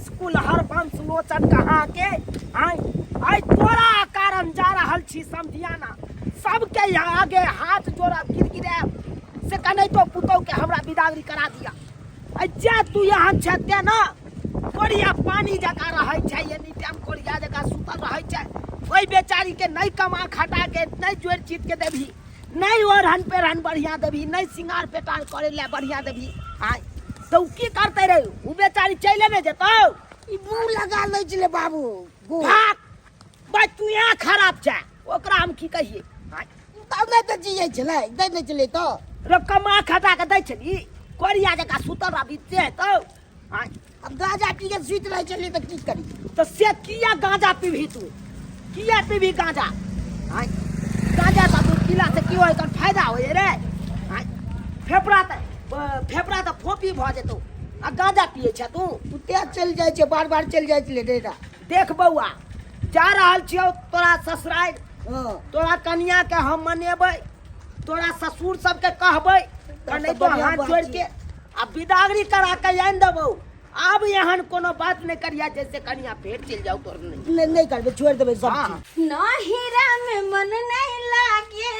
School हर बंश लोचन कहाँ के आई तोरा कारण जा रहल छी समझियाना सबके आगे हाथ जोड़ा गिरगिरे से कने तो पुतौ के हमरा बिदागरी करा दिया आई जे तू यहाँ छते ना कोरिया पानी जका रहै छै एनी टाइम कोरिया जका सुतल रहै छै ओई बेचारी के नहीं कमा खटा के नहीं जोड़ चीत के देबी नहीं ओढ़न पेरहन बढ़िया देबी नहीं सिंगार पेटार करे ले बढ़िया देबी आई तो की करते रे उ बेचारी चले ने जेतौ ई मुंह लगा लै छले बाबू भाग भाई तू यहाँ खराब छै ओकरा हम की कहिए तब नहीं तो जिये छले दे नहीं चले तो रे कमा खटा के दै छली कोरिया जका सुतल रहबी से तो अब गांजा पी के सुत रहे चले तो की करी तो से किया गांजा पीबी तू किया पीबी गांजा गांजा का तू पीला से की होय कर फायदा होय रे फेफड़ा त फोपी भ जेतौ आ गांजा पिए छ तू तेज चल जाय छे बार बार चल जाय छले डेरा देख बउआ जा रहल छियौ तोरा ससुराल हां तोरा कनिया के हम मनेबै तोरा ससुर सबके कहबै नहीं तो हाथ जोड़ के आ बिदागरी करा के आन देबौ अब यहाँ कोनो बात नहीं करिया जैसे कनिया पेट चल जाओ तोर नहीं करबे छोड़ देबे सब चीज नहिरा में मन नहीं लागे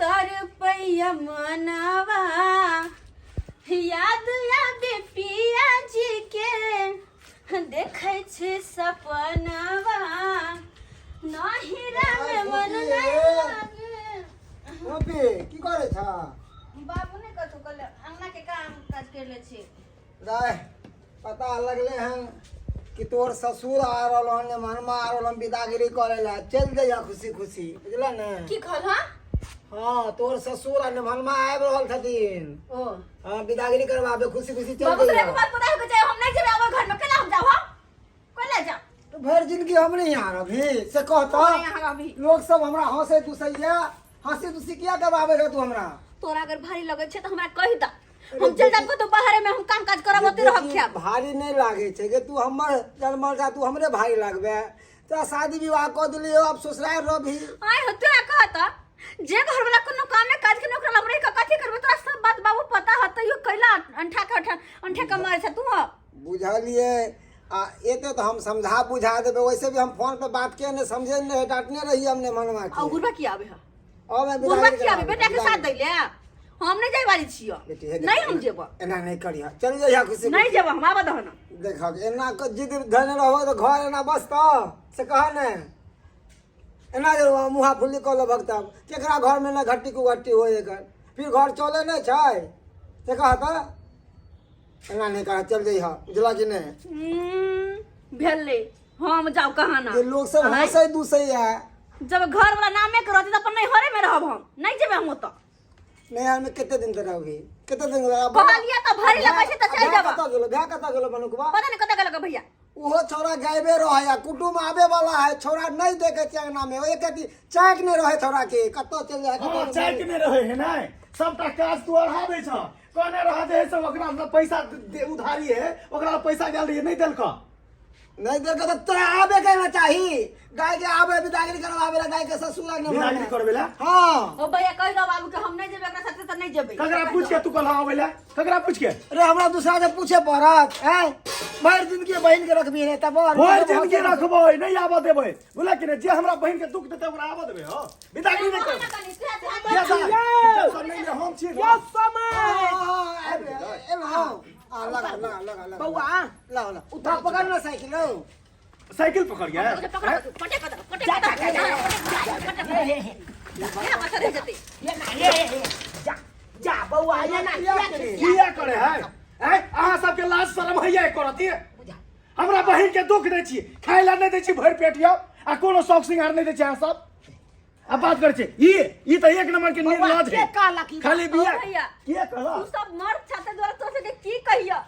तर पैया मनवा याद आबे पिया जी के देखे छे सपनवा नहिरा में मन नहीं लागे ओबे की करे था बाबू ने कथु कल अंगना के काम काज कर ले छी दाय पता लगले हैं कि तोर ससुर आ रहल हन मनमा आ रहल हन विदागिरी करेला चल जाइया खुशी खुशी बुझला ने की कहल हां हां तोर ससुर आ मनमा आब रहल छथिन ओ हां विदागिरी करवाबे खुशी खुशी चल बाबू जाइया रे बात पता है कि हम नहीं जेबे अब घर में केना हम जाओ कोई ले जा तो भर जिंदगी हम नहीं यहाँ रही से कहता यहाँ अभी लोग सब हमरा हंसे दुसैया हंसी दुसी किया करवाबे रे तू हमरा तोरा अगर भारी लगे छे तो हमरा कहि द हम चल जाब तो बाहर में हम काम काज करब ओते रहब क्या भारी नहीं लागे छे कि तू हमर जन्मल जा तू हमरे भारी लागबे तो शादी विवाह क दिलियो अब ससुराल रह भी आय हो तोरा कहता जे घर वाला कोनो काम में काज के नौकर हमरे का कथि करबे तोरा सब बात बाबू पता ह तइयो कैला अंठा के मारे छ तू बुझलिए आ एते तो हम समझा बुझा देबे वैसे भी हम फोन पे बात के ने समझे ने डांटने रही हमने मनवा के आ गुरबा की आबे ह अब मैं गुरबा की आबे बेटा के साथ दैले हम नहीं जाय वाली छियो नहीं हम जेबो एना नहीं करिया चल जाइया खुशी नहीं जेबो हम आबे दहन देख एना क जिद धने रहो तो घर एना बस तो से कह ने एना जे मुहा फुल्ली कल भक्तम केकरा घर में ना घट्टी को घट्टी होए एकर फिर घर चले नहीं छै से कहता एना नहीं करा चल जाइया बुझला कि नहीं भेले हम जाओ कहां ना ये लोग सब हंसे दुसैया जब घर वाला नामे करत त अपन नहीं हरे में रहब हम नहीं जेबे हम तो नहीं हमें कितने दिन तक रहोगी कितने दिन कहलिया त भारी लगे छे त चल जाब कता गेलो बनुकबा पता नहीं कता लगे भैया ओहो छोरा गायबे रहे कुटुम आबे वाला है छोरा नहीं देखे चंगना में एक कति चाक नहीं रहे छोरा के कतो चल जाए हां चाक नहीं रहे है ना सबटा काज तू अढ़ाबे छ कोने रहा जे सब ओकरा पैसा उधारी है ओकरा पैसा गेल रही नहीं देलक नहीं देखे तो तोरा आबे कहना चाहिए गाय के आबे विदागिरी करवावे ला गाय के ससुरा ने विदागिरी करबेला हां ओ भैया कह दो बाबू के हम नहीं जेबे एकरा साथे त नहीं जेबे ककरा पूछ के तू कल आवेला ककरा पूछ के अरे हमरा दूसरा से पूछे पड़त है भर जिंदगी बहन के रखबी है तब भर जिंदगी रखबै नहीं आबा देबै बोला कि जे हमरा बहन के दुख देते ओकरा आबा देबै हो विदागिरी नहीं कर ये सब नहीं हम छी यो समय हां लगा बउआ ला उठा पकड़ ना साइकिल लो साइकिल पकड़ गया जा बउआ ये ना किया करे है अहाँ सबके लाज शरम हैया करती हमरा बहिन के दुख दै छी खाय ला नहीं दै छी भर पेट यौ आ कोनो शौक सिंगार नहीं दै छी अहाँ सब अब बात करे छी ई तो एक नंबर के निर्लज है खाली बिया के कहला तू सब मर्द छाते द्वारा तो से की कहिया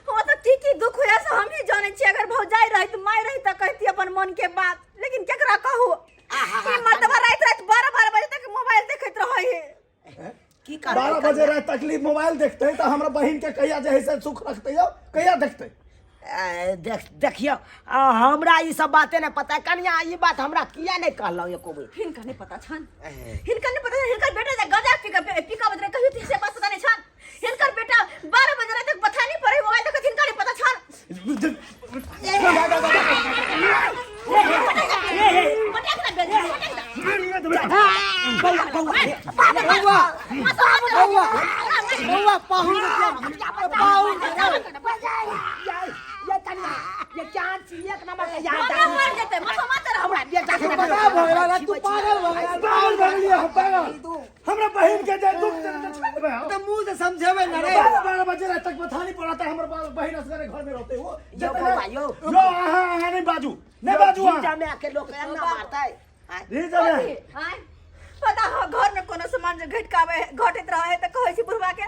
हो तो की दुख होया से हम ही जाने छी अगर भौजाई रही तो माय रही त कहती अपन मन के बात लेकिन केकरा कहू ई मर्दवा रात 12 बजे तक मोबाइल देखत रहै है की कर 12 बजे रात तकलीफ मोबाइल देखते तो हमरा बहिन के कहिया जे है से सुख रखते हो कहिया देखते देखियो हमरा ई सब बातें नहीं पता कन्या ई बात हमरा किया नहीं कहलौ एको बेर हिनका नहीं पता छन हिनका नहीं पता हिनका बेटा गजा पिका बदरे कहियो थी से बात पता नहीं छन हिनकर बेटा 12 बजे तक पता नहीं पड़े मोबाइल देखत हिनका नहीं पता छन ये कन्या ये क्या चीज एक नंबर के याद हमरा मर जेतै मसमा तेरा हमरा बेटा के बता भगला रे तू पागल हो गया पागल बन लिया हम पागल हमरा बहन के जे दुख दे तो छोड़ दे तो मुंह से समझेबे ना रे 12 बजे रात तक बथानी पड़ाता है हमर बहन असगरे घर में रहते हो यो बाबा यो यो आहा नहीं बाजू नहीं बाजू जीजा में आके लोग ना मारता है रे जने आय पता हो घर में कोनो सामान जे घटकावे घटत रहे त कहै छी बुढ़वा के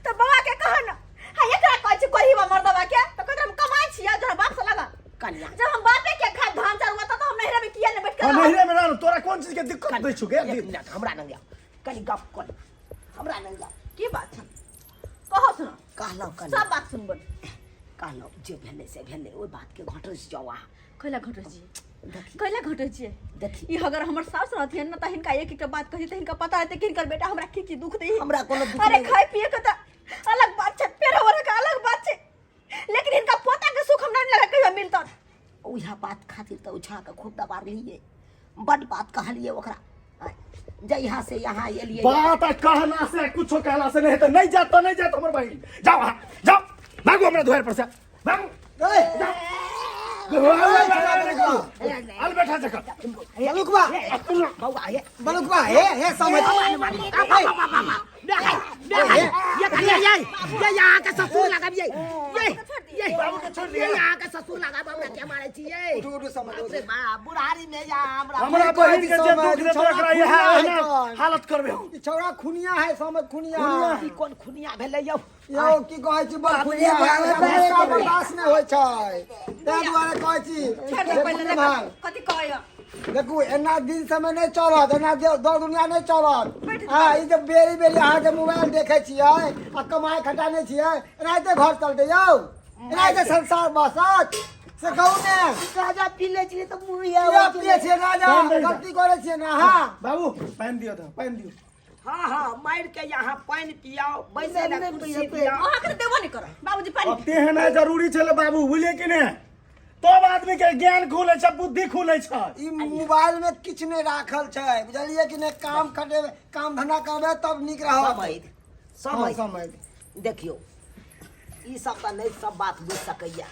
त बाबा के कह न हां एकरा कहै छी कोई मर्दवा के त कहत हम कमाई छी जरा बाप से लगा कन्या जब हम बापे के खा धान चार हुआ त हम नहरे में किया ने बैठ के नहरे में ना तोरा कौन चीज के दिक्कत दै छुके एक मिनट हमरा न गया कनी गप कर हमरा न गया की बात है कहो सुनो कहलो कन्या सब बात सुनबो कहलो जे भेले से भेले ओइ बात के घटस जावा कैला घटो जी कैला घटो जी देखी ई अगर हमर सास रहथिन न त हिनका एक एक बात कही त हिनका पता रहते कि हिनकर बेटा हमरा की दुख दे हमरा कोनो दुख अरे नहीं। खाए पिए के त अलग बात छै पेरवर के अलग बात छै लेकिन इनका पोता के सुख हमरा नहीं लगा कहियो मिलता ओइहा बात खातिर त उछा के खूब दबार लिए बड बात कहलिए ओकरा जइहा से यहाँ एलिए बात कहना से कुछो कहला से नहीं तो नहीं जात हमर बहन जाओ जाओ भागो हमरा द्वार पर से भागो अल बैठा जका बलुकवा बउआ ये बलुकवा हे समझ ये कन्या ये यहाँ का ससुर लगा ये बाबू के छोड़ दिया यहाँ का ससुर लगा बाबू क्या मारे छी ये उठ समझ अरे बा बुढ़ारी में जा हमरा बहन के जे दुख दे तो एकरा यह ना हालत करबे हम ई छौड़ा खुनिया है समझ खुनिया ई कोन खुनिया भेले यौ यो की कहै छी बड़ खुनिया है भाषा बर्दाश्त नहीं होय छै तै दुआरे कहै छी छोड़ दे पहले भाई कथि कहय देखू एना दिन समय नहीं चलत एना दो दुनिया नहीं चलत हाँ ई जब बेरी बेरी अहाँ के मोबाइल देखे छियै आ कमाई खटाने छियै एनाहिते घर चलते यौ एनाहिते संसार बसत से कहू ने राजा पी ले छी तो मुरिया पूरा पिए छियै राजा गलती करे छियै ना हाँ बाबू पानी दियो तो पानी दियो हाँ मार के यहाँ पानी पियाओ बैसे ना कुर्सी पियाओ अहाँ के देबो नहीं करो बाबूजी पानी अब तेहना जरूरी छले बाबू बुझलिए कि ने तब आदमी के ज्ञान खुले छ बुद्धि खुले छ ई मोबाइल में किछ नहीं राखल छै बुझलिए कि ने काम खटेबे काम धंधा करबे तब नीक रहत समय समझ देखियो ई सब का नहीं सब बात बुझ सकैया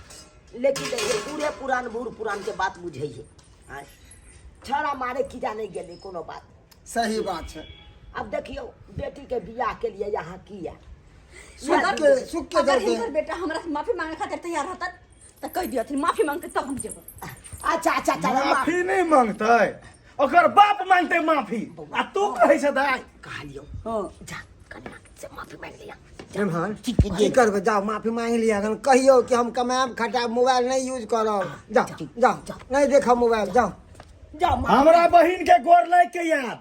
लेकिन देखिए पूरे पुरान बूढ़ पुरान के बात बुझे है छड़ा मारे की जाने गेले कोनो बात सही बात छै अब देखियो बेटी के बियाह के लिए यहाँ किया सुख के अगर दर्द हिनकर बेटा हमरा से माफी मांगे खातिर तैयार रहता त कह दियथिन माफी मांगते तब हम जेबो अच्छा चलो माफी नहीं मांगते ओकर बाप मांगते माफी आ तू कहै छ दाई कहलियो जा कन्या से माफी मांग लिया एम्हर की करबे जाओ माफी मांग लिया अगर कहियो कि हम कमाएब खटाएब मोबाइल नहीं यूज करब जाओ जाओ नहीं देखब मोबाइल जाओ जाओ हमरा बहिन के गोर लाग के याद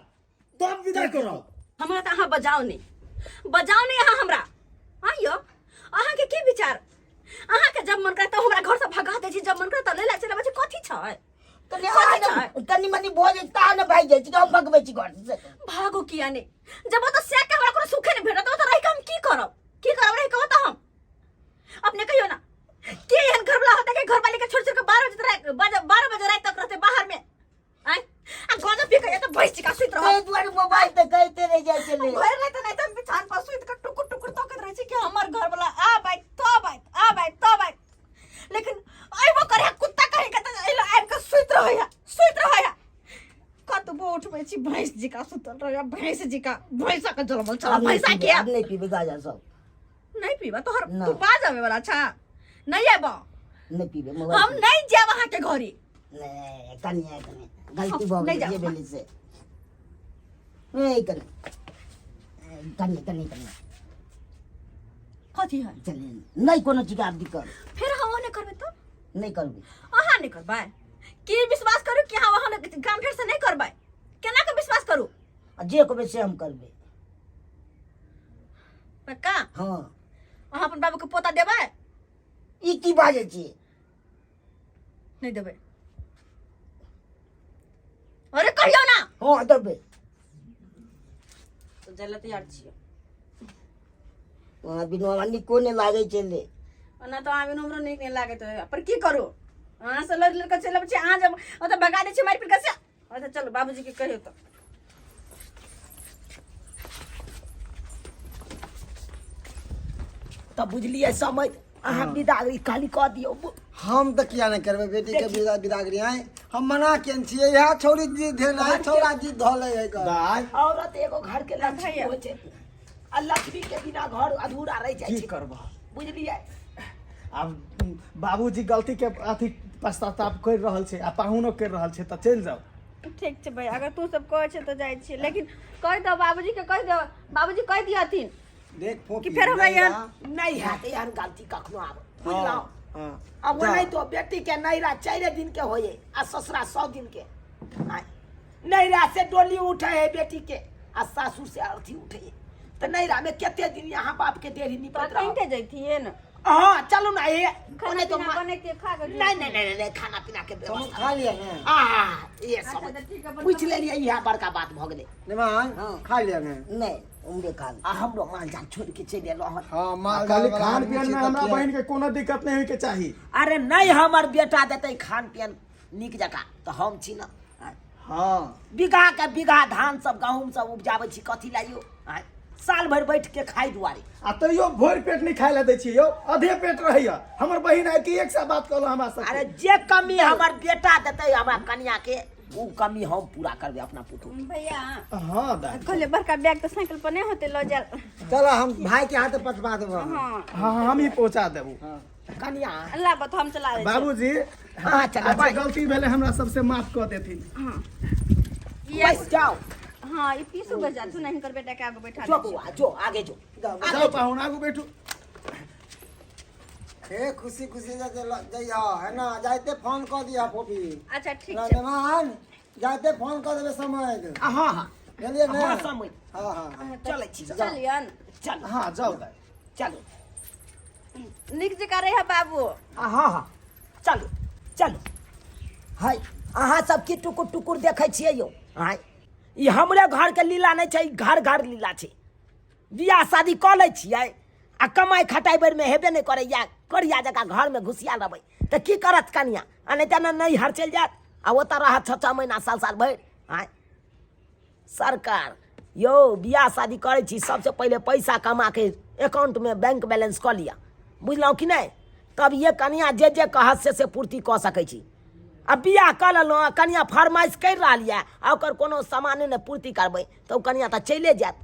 तब विदा करो हमरा त अहाँ बजाओ नहीं अहाँ हमरा हाँ यो अहाँ के की विचार अहाँ के जब मन करे तो हमरा घर से भगा दे छी जब मन करे तो ले चले बच्चे कथि छै तनी मनी भोज ता न भाई जाइ छी हम भगबै छी घर से भागो किया ने जब तो से के हमरा कोनो सुखे नहीं भेटत तो रहि के हम की करब रहि कहू तो हम अपने कहियो ना के एहन घर वाला होता के घर वाले के छोड़ छोड़ के 12 बजे रात तक रहते बाहर में आय आ गोदा पी के तो भैंस का सुत रह दुआरे मोबाइल पे कहते रह जाइ छले घर नहीं तो बिछान पर सुत के टुकुर टुकुर तकत रहे छी कि हमर घर वाला आ बाई तो बाई लेकिन आइबो करे कुत्ता कहे के त एलो आइब के सुत रहया कतबो उठबै छी भैंस जी का सुतल रहया भैंस का जलमल चला भैंसा के अब नहीं पीबे गाजा सब नहीं पीबा तोहर ना। तू बाज आवे वाला अच्छा नहीं आबो नहीं पीबे हम मोबाइल नहीं जाब वहां के घरी नहीं कन्या गलती भ नहीं गेल जाओ। जे भेले से नहीं कन्या कथी है चलिए नहीं कोनो चीज आप दिक्कत फिर हम नहीं करबे तो नहीं करबे अहाँ नहीं करबै की विश्वास करू कि हाँ वहां काम फिर से नहीं करबै केना के विश्वास करू जे कहबे से हम करबे पक्का हाँ अहाँ अपन बाबू के पोता देबै ई की बाजे छी नहीं देबै अरे कहियो ना हाँ देबे तो जल्दी तैयार छियै वहाँ बिना निको नहीं लागे चले ओना तो आबिन हमरो नीक नहीं लागत है पर की करू अहाँ से लड़ लड़का चलब छी अहाँ जब ओतऽ भगा दै छी मारि पीट के से अच्छा चलो बाबूजी के कहियो तो तब बुझलिए समझ अहाँ बिदागरी खाली कह दियो हम तो किया नहीं करबे बेटी के बिदागरी आए हम मना केन छियै यह छोरी जिद है ना छोरा जिद धले है कर दाई औरत एगो घर के लक्ष्मी होइ छै आ लक्ष्मी के बिना घर अधूरा रह जाइ की छै करबा बुझलियै अब बाबूजी गलती के अथी पश्चाताप कर रहल छै आ पाहुनो कर रहल छै त चल जाओ ठीक छै भाई अगर तू सब कहै छै तो जाइ छी लेकिन कह दो बाबूजी के कह दो बाबूजी कह दियथिन देख फोपी कि फेर हमरा यहाँ नहीं हैत एहन गलती कखनो आब बुझलौ हां अब वो नहीं तो बेटी के नैरा 4 दिन के होए आ ससुरा 100 दिन के नैरा से डोली उठे है बेटी के आ सासू से अर्थी उठे है तो नैरा में केते दिन यहाँ बाप के देरी निपट रहा कहीं जैथिए न हाँ चलो ना ये खाना तो पीना बने के खा के नहीं खाना पीना के समझ व्यवस्था खा लिया ना ये अच्छा, सब तो ठीक है, अपन पूछ ले लिया यह बड़का बात भ गेले निमान खा लिया ना नहीं उम्र काल आ हमरो माल जाल छोड़ के चले रहल हां माल खाली खान पियन में हमरा बहन के कोनो दिक्कत नहीं होय के चाही अरे नहीं हमर बेटा देते खान पियन निक जका तो हम छी ना हां बीघा के बीघा धान सब गहूम सब उपजाबै छी कथी लाइयो साल भर बैठ के खाई दुआरे आ तैयो भोर पेट नहीं खाय ला दै छियै यौ आधे पेट रहैया हमर बहिन आइ कि एक से बात कहलो हमरा सब अरे जे कमी हमर बेटा देते हमरा कन्या के वो कमी हम पूरा करबे अपना पुतू भैया हां दाई कहले बड़का बैग तो साइकिल पर नहीं होते लो जा चलो हम भाई के हाथ पटवा देबो हां हां हम ही पहुंचा देबू कन्या अल्लाह बत हम चला दे बाबूजी हाँ चलो अच्छा गलती भेले हमरा सबसे माफ कर देथिन हां बस जाओ हां ई पीसू बज जा तू नहीं कर बेटा के आगे बैठा जो दे बुआ जो आगे जो जाओ पाहुन आगू बैठू ए खुशी खुशी जइया है ना जाते फोन कर दिया फोपी अच्छा ठीक ना छै निमान जाते फोन कर देबे समय हाँ हाँ चलिए ना हाँ समय हां हां चले छी चलियन चलो हां जाओ दाई चलो निक जका रहे है बाबू हाँ हाँ चलो चलो हाय अहाँ सब की टुकुर टुकुर देखे छियै यो हाय ई हमरे घर के लीला नहीं छै घर घर लीला छै बियाह शादी कऽ लै छियै आ कमाई खटाई बेर में हेबे नहीं करे या करिया जका घर में घुसिया रहबै तऽ की करत कनिया आ नहीं तऽ नहीं हर चल जात आ ओतऽ रहत 6 महीना साल भरि हाय सरकार यो बियाह शादी करे छी सबसे पहले पैसा कमा के अकाउंट में बैंक बैलेंस कऽ लिया बुझलहुँ कि नहीं तब ये कनिया जे जे कहत से पूर्ति कऽ सकै छी अब बियाह कऽ लेलहुँ कनिया फरमाइश कर रहा है आ ओकर कोनो सामाने ने पूर्ति करबै तऽ कनिया तऽ चले जायत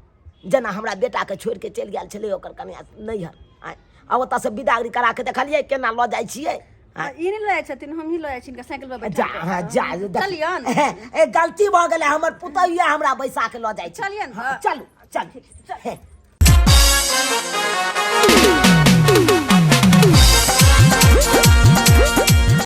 जेना हमरा बेटाके छोड़ि के चलि गेल छलै ओकर कनिया नैहर आ ओतऽ से बिदागरी करा के देखलियै केना लऽ जाइ छियै ई नहीं ले छथिन हम ही ले जाइ छिन साइकिल पर जा बैठा हाँ, जा चलियन ए गलती भऽ गेलै हमर पुतौहिया हमरा बैसा के लऽ जाइ छै चलियन हाँ, चलू चल चल